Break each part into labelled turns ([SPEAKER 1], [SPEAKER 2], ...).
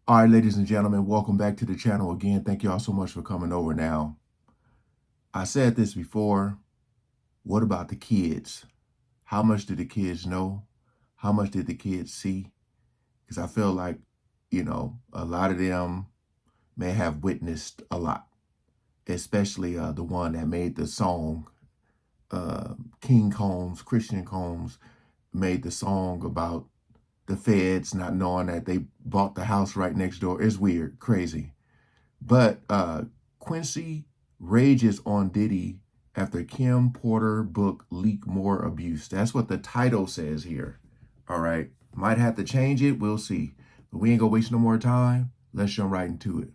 [SPEAKER 1] All right, ladies and gentlemen, welcome back to the channel again. Thank you all so much for coming over now. I said this before. What about the kids? How much did the kids know? How much did the kids see? Because I feel like, a lot of them may have witnessed a lot, especially the one that made the song, King Combs, Christian Combs, made the song about the feds not knowing that they bought the house right next door. It's weird, crazy. But Quincy rages on Diddy after Kim Porter book leak more abuse. That's what the title says here. All right. Might have to change it. We'll see. But we ain't gonna waste no more time. Let's jump right into it.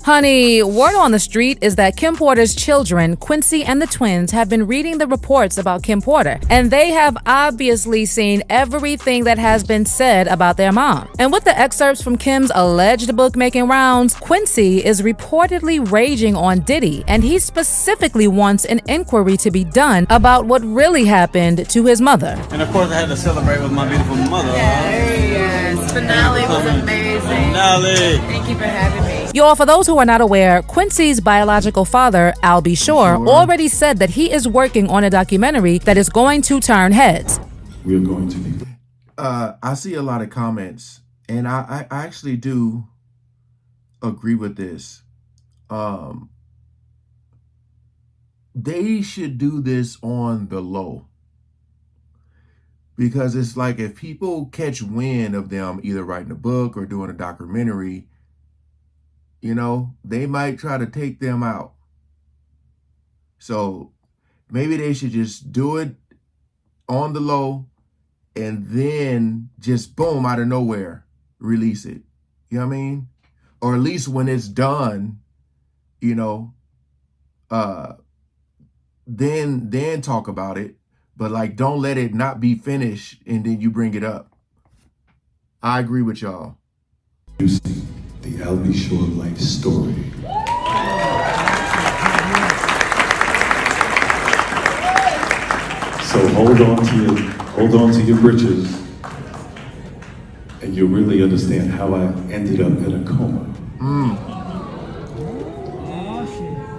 [SPEAKER 2] Honey, word on the street is that Kim Porter's children, Quincy and the twins, have been reading the reports about Kim Porter, and they have obviously seen everything that has been said about their mom. And with the excerpts from Kim's alleged book making rounds, Quincy is reportedly raging on Diddy, and he specifically wants an inquiry to be done about what really happened to his mother.
[SPEAKER 3] And of course, I had to celebrate with my beautiful mother.
[SPEAKER 4] Yes, finale was amazing.
[SPEAKER 3] Finale.
[SPEAKER 4] Thank you for having me.
[SPEAKER 2] Y'all, for those who are not aware, Quincy's biological father, Albie Shore, already said that he is working on a documentary that is going to turn heads.
[SPEAKER 1] We're going to be. I see a lot of comments, and I actually do agree with this. They should do this on the low. Because it's like if people catch wind of them either writing a book or doing a documentary, they might try to take them out. So maybe they should just do it on the low and then just boom, out of nowhere, release it. You know what I mean? Or at least when it's done, then talk about it. But like, don't let it not be finished and then you bring it up. I agree with y'all.
[SPEAKER 5] The Albie Shore life story. So hold on to your britches, and you'll really understand how I ended up in a coma.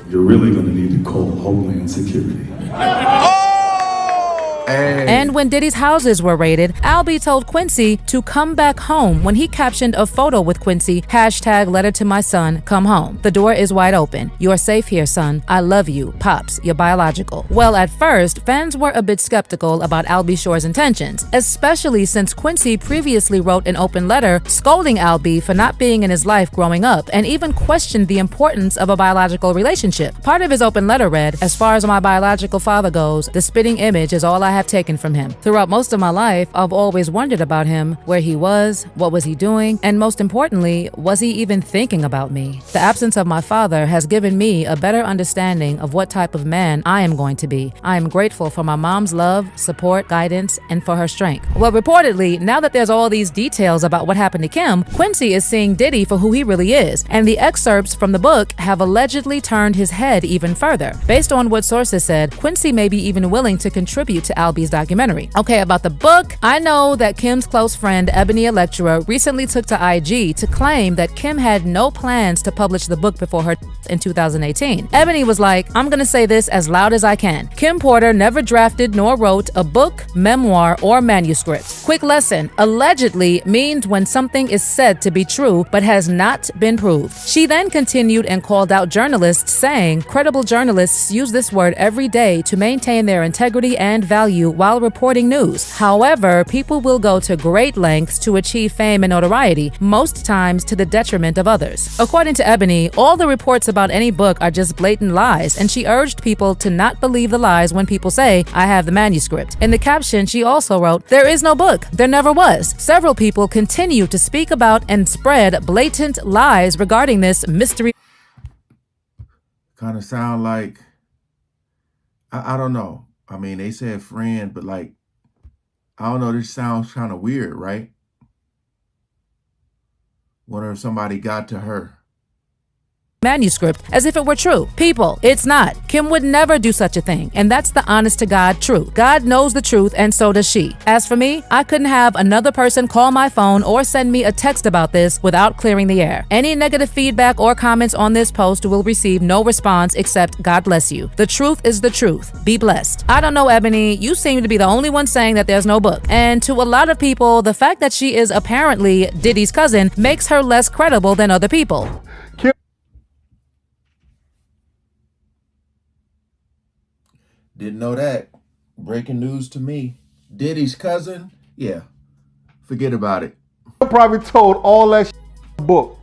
[SPEAKER 5] You're really gonna need to call Homeland Security.
[SPEAKER 2] And when Diddy's houses were raided, Albie told Quincy to come back home when he captioned a photo with Quincy, #letter to my son, come home. The door is wide open. You're safe here, son. I love you, Pops, you're biological. Well, at first, fans were a bit skeptical about Albie Shore's intentions, especially since Quincy previously wrote an open letter scolding Albie for not being in his life growing up and even questioned the importance of a biological relationship. Part of his open letter read, as far as my biological father goes, the spitting image is all I have taken from him. Throughout most of my life, I've always wondered about him, where he was, what was he doing, and most importantly, was he even thinking about me? The absence of my father has given me a better understanding of what type of man I am going to be. I am grateful for my mom's love, support, guidance, and for her strength. Well, reportedly, now that there's all these details about what happened to Kim, Quincy is seeing Diddy for who he really is, and the excerpts from the book have allegedly turned his head even further. Based on what sources said, Quincy may be even willing to contribute to Albie's documentary. Okay, about the book, I know that Kim's close friend Ebony Electra recently took to IG to claim that Kim had no plans to publish the book before her in 2018. Ebony was like, I'm gonna say this as loud as I can. Kim Porter never drafted nor wrote a book, memoir, or manuscript. Quick lesson, allegedly means when something is said to be true but has not been proved. She then continued and called out journalists, saying, credible journalists use this word every day to maintain their integrity and value while reporting news. However, people will go to great lengths to achieve fame and notoriety, most times to the detriment of others. According to Ebony, all the reports about any book are just blatant lies, and she urged people to not believe the lies when people say, I have the manuscript. In the caption, she also wrote, there is no book. There never was. Several people continue to speak about and spread blatant lies regarding this mystery.
[SPEAKER 1] Kind of sound like, I don't know. I mean, they said friend, but like, I don't know, this sounds kind of weird, right? Wonder if somebody got to her.
[SPEAKER 2] manuscript as if it were true. People, it's not. Kim would never do such a thing, and that's the honest to God truth. God knows the truth, and so does she. As for me, I couldn't have another person call my phone or send me a text about this without clearing the air. Any negative feedback or comments on this post will receive no response except God bless you. The truth is the truth. Be blessed. I don't know, Ebony, you seem to be the only one saying that there's no book. And to a lot of people, the fact that she is apparently Diddy's cousin makes her less credible than other people.
[SPEAKER 1] Didn't know that. Breaking news to me. Diddy's cousin? Yeah. Forget about it.
[SPEAKER 6] Probably told all that book.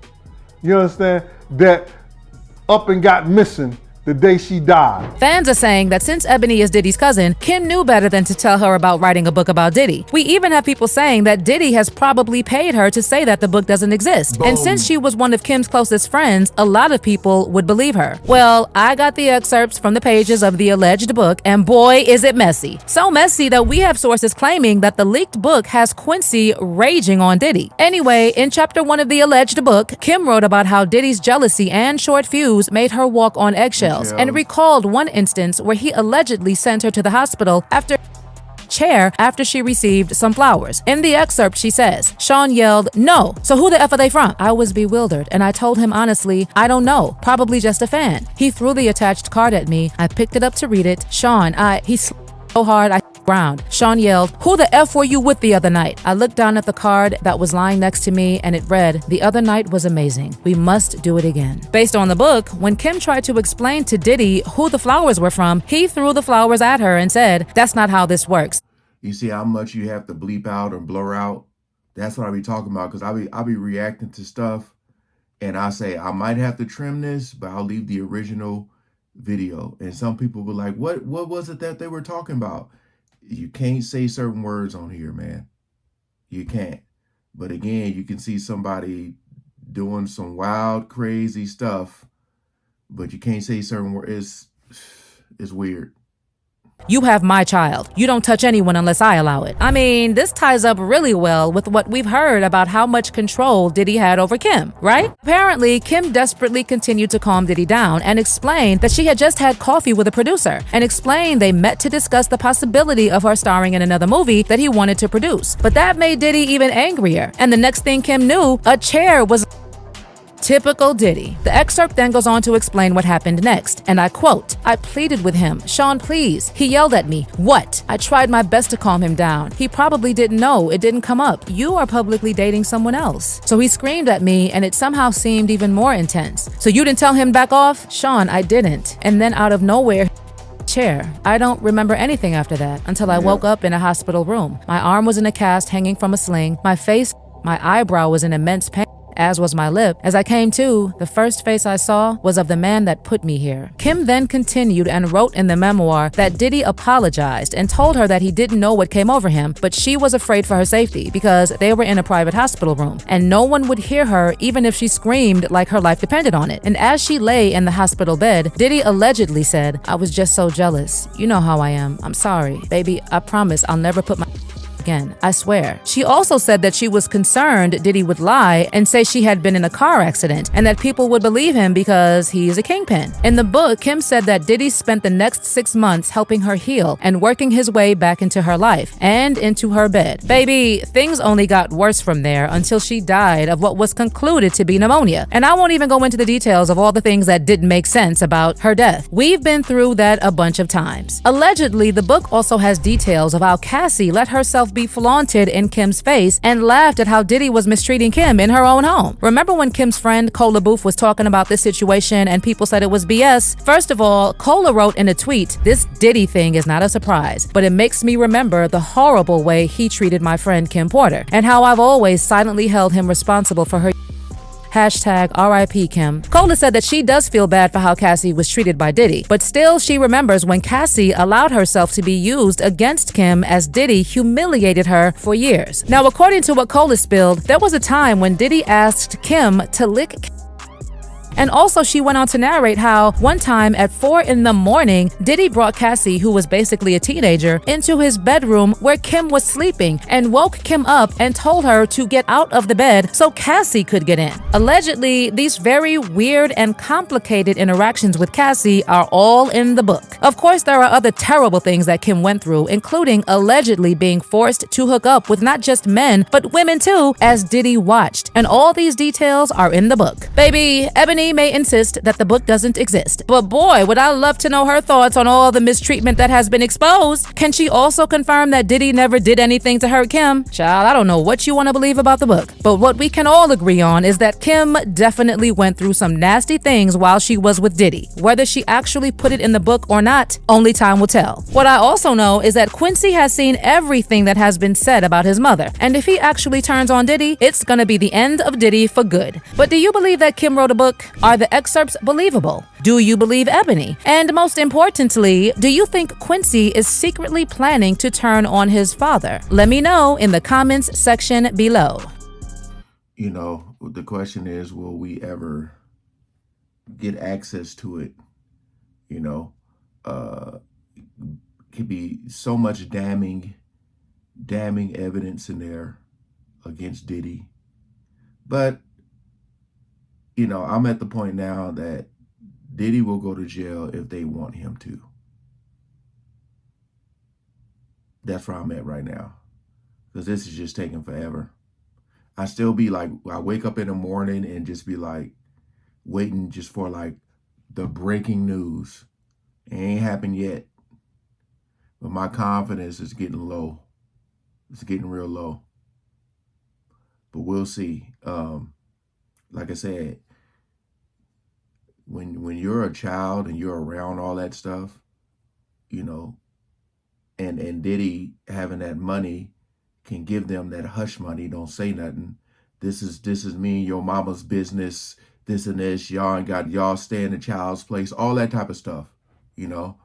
[SPEAKER 6] You understand? That up and got missing the day she died.
[SPEAKER 2] Fans are saying that since Ebony is Diddy's cousin, Kim knew better than to tell her about writing a book about Diddy. We even have people saying that Diddy has probably paid her to say that the book doesn't exist.
[SPEAKER 1] Boom.
[SPEAKER 2] And since she was one of Kim's closest friends, a lot of people would believe her. Well, I got the excerpts from the pages of the alleged book, and boy, is it messy. So messy that we have sources claiming that the leaked book has Quincy raging on Diddy. Anyway, in chapter 1 of the alleged book, Kim wrote about how Diddy's jealousy and short fuse made her walk on eggshells, and recalled one instance where he allegedly sent her to the hospital after she received some flowers. In the excerpt, she says, Sean yelled, "No, so who the F are they from?" I was bewildered, and I told him honestly, I don't know, probably just a fan. He threw the attached card at me. I picked it up to read it. Sean, he so hard I ground. Sean yelled, "Who the F were you with the other night?" I looked down at the card that was lying next to me, and it read, "The other night was amazing. We must do it again." Based on the book, when Kim tried to explain to Diddy who the flowers were from, he threw the flowers at her and said, "That's not how this works."
[SPEAKER 1] You see how much you have to bleep out or blur out? That's what I be talking about, because I be reacting to stuff, and I say, I might have to trim this, but I'll leave the original video. And some people were like, what was it that they were talking about? You can't say certain words on here, man. You can't. But again, you can see somebody doing some wild, crazy stuff, but you can't say certain words. It's weird.
[SPEAKER 2] You have my child. You don't touch anyone unless I allow it. I mean, this ties up really well with what we've heard about how much control Diddy had over Kim, right? Apparently, Kim desperately continued to calm Diddy down and explained that she had just had coffee with a producer and explained they met to discuss the possibility of her starring in another movie that he wanted to produce. But that made Diddy even angrier. And the next thing Kim knew, a chair was... Typical Diddy. The excerpt then goes on to explain what happened next, and I quote, "I pleaded with him, 'Sean, please.' He yelled at me, 'What?' I tried my best to calm him down. He probably didn't know. It didn't come up. You are publicly dating someone else." So he screamed at me, and it somehow seemed even more intense. "So you didn't tell him back off?" "Sean, I didn't." And then out of nowhere, chair. I don't remember anything after that until I woke up in a hospital room. My arm was in a cast hanging from a sling. My eyebrow was in immense pain, as was my lip. As I came to, the first face I saw was of the man that put me here. Kim then continued and wrote in the memoir that Diddy apologized and told her that he didn't know what came over him, but she was afraid for her safety because they were in a private hospital room and no one would hear her even if she screamed like her life depended on it. And as she lay in the hospital bed, Diddy allegedly said, "I was just so jealous. You know how I am. I'm sorry. Baby, I promise I'll never put my again. I swear." She also said that she was concerned Diddy would lie and say she had been in a car accident and that people would believe him because he's a kingpin. In the book, Kim said that Diddy spent the next 6 months helping her heal and working his way back into her life and into her bed. Baby, things only got worse from there until she died of what was concluded to be pneumonia. And I won't even go into the details of all the things that didn't make sense about her death. We've been through that a bunch of times. Allegedly, the book also has details of how Cassie let herself be flaunted in Kim's face and laughed at how Diddy was mistreating Kim in her own home. Remember when Kim's friend Cola Booth was talking about this situation and people said it was BS? First of all, Cola wrote in a tweet, "This Diddy thing is not a surprise, but it makes me remember the horrible way he treated my friend Kim Porter and how I've always silently held him responsible for her Hashtag RIP Kim. Cola said that she does feel bad for how Cassie was treated by Diddy, but still she remembers when Cassie allowed herself to be used against Kim as Diddy humiliated her for years. Now, according to what Cola spilled, there was a time when Diddy asked Kim to lick And also she went on to narrate how one time at 4 in the morning, Diddy brought Cassie, who was basically a teenager, into his bedroom where Kim was sleeping and woke Kim up and told her to get out of the bed so Cassie could get in. Allegedly, these very weird and complicated interactions with Cassie are all in the book. Of course, there are other terrible things that Kim went through, including allegedly being forced to hook up with not just men, but women too, as Diddy watched. And all these details are in the book. Baby, Ebony may insist that the book doesn't exist, but boy, would I love to know her thoughts on all the mistreatment that has been exposed. Can she also confirm that Diddy never did anything to hurt Kim? Child, I don't know what you want to believe about the book, but what we can all agree on is that Kim definitely went through some nasty things while she was with Diddy. Whether she actually put it in the book or not, only time will tell. What I also know is that Quincy has seen everything that has been said about his mother, and if he actually turns on Diddy, it's gonna be the end of Diddy for good. But do you believe that Kim wrote a book? Are the excerpts believable? Do you believe Ebony? And most importantly, do you think Quincy is secretly planning to turn on his father? Let me know in the comments section below.
[SPEAKER 1] You know, the question is, will we ever get access to it? You know, could be so much damning evidence in there against Diddy. But, you know, I'm at the point now that Diddy will go to jail if they want him to. That's where I'm at right now, because this is just taking forever. I still be like, I wake up in the morning and just be like, waiting just for like the breaking news. It ain't happened yet, but my confidence is getting low. It's getting real low, but we'll see. Like I said, when you're a child and you're around all that stuff, you know, and Diddy having that money can give them that hush money, don't say nothing. This is me and your mama's business, this and this, y'all stay in the child's place, all that type of stuff, you know.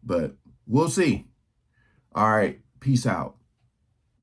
[SPEAKER 1] But we'll see. All right, peace out.